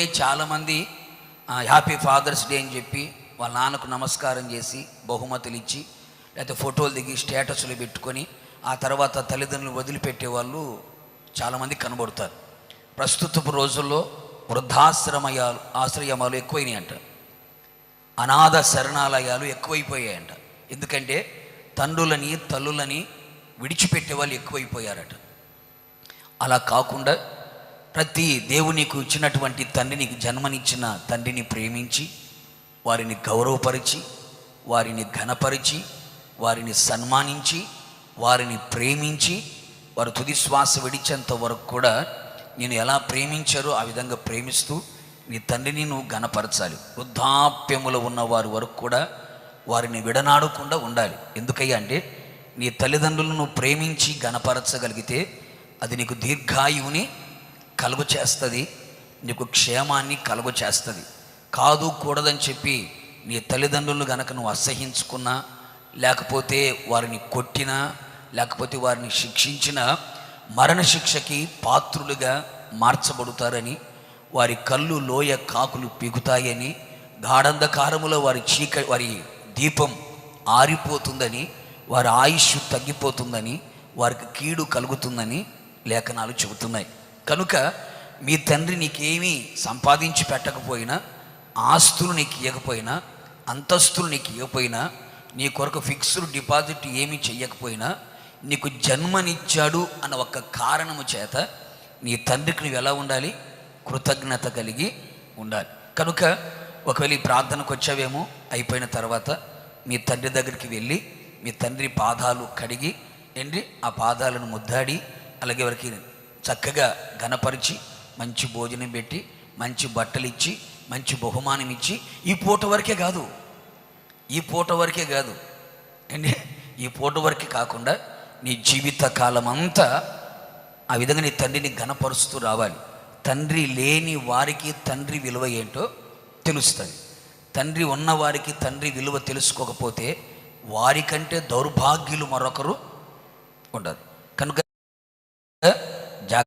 అందుకొరకే చాలామంది happy fathers day అని చెప్పి వాళ్ళ నాన్నకు నమస్కారం చేసి బహుమతులు ఇచ్చి లేకపోతే ఫోటోలు దిగి స్టేటస్లు పెట్టుకొని ఆ తర్వాత తల్లిదండ్రులు వదిలిపెట్టే వాళ్ళు చాలామంది కనబడతారు. ప్రస్తుతపు రోజుల్లో ఆశ్రయమాలు ఎక్కువైనాయి అంట, అనాథ శరణాలయాలు ఎక్కువైపోయాయంట. ఎందుకంటే తండ్రులని తల్లులని విడిచిపెట్టే వాళ్ళు ఎక్కువైపోయారట. అలా కాకుండా ప్రతి దేవునికి ఇచ్చినటువంటి తండ్రిని, జన్మనిచ్చిన తండ్రిని ప్రేమించి వారిని గౌరవపరిచి వారిని ఘనపరిచి వారిని సన్మానించి వారిని ప్రేమించి వారు తుది శ్వాస విడిచేంత వరకు కూడా నేను ఎలా ప్రేమించారో ఆ విధంగా ప్రేమిస్తూ నీ తండ్రిని నువ్వు ఘనపరచాలి. వృద్ధాప్యములో ఉన్న వారి వరకు కూడా వారిని విడనాడకుండా ఉండాలి. ఎందుకయ్యా అంటే నీ తల్లిదండ్రులను నువ్వు ప్రేమించి ఘనపరచగలిగితే అది నీకు దీర్ఘాయువుని కలుగు చేస్తుంది, నీకు క్షేమాన్ని కలుగు చేస్తుంది. కాదు కూడదని చెప్పి నీ తల్లిదండ్రులను గనక నువ్వు అసహించుకున్నా, లేకపోతే వారిని కొట్టినా, లేకపోతే వారిని శిక్షించినా మరణశిక్షకి పాత్రులుగా మార్చబడతారని, వారి కళ్ళు లోయ కాకులు పీకుతాయని, గాఢంధకారములో వారి దీపం ఆరిపోతుందని, వారి ఆయుష్ తగ్గిపోతుందని, వారికి కీడు కలుగుతుందని లేఖనాలు చెబుతున్నాయి. కనుక మీ తండ్రి నీకేమీ సంపాదించి పెట్టకపోయినా, ఆస్తులు నీకు ఇవ్వకపోయినా, అంతస్తులు నీకు ఇవ్వకపోయినా, నీ కొరకు ఫిక్స్డ్ డిపాజిట్ ఏమీ చెయ్యకపోయినా, నీకు జన్మనిచ్చాడు అన్న ఒక కారణము చేత నీ తండ్రికి నువ్వు ఎలా ఉండాలి? కృతజ్ఞత కలిగి ఉండాలి. కనుక ఒకవేళ ఈ ప్రార్థనకు వచ్చావేమో, అయిపోయిన తర్వాత మీ తండ్రి దగ్గరికి వెళ్ళి మీ తండ్రి పాదాలు కడిగి ఆ పాదాలను ముద్దాడి, అలాగే వారికి చక్కగా ఘనపరిచి మంచి భోజనం పెట్టి మంచి బట్టలు ఇచ్చి మంచి బహుమానం ఇచ్చి ఈ పూట వరకే కాదు ఈ పూట వరకే కాకుండా నీ జీవిత కాలం అంతా ఆ విధంగా నీ తండ్రిని ఘనపరుస్తూ రావాలి. తండ్రి లేని వారికి తండ్రి విలువ ఏంటో తెలుస్తుంది. తండ్రి ఉన్నవారికి తండ్రి విలువ తెలుసుకోకపోతే వారికంటే దౌర్భాగ్యులు మరొకరు ఉండరు.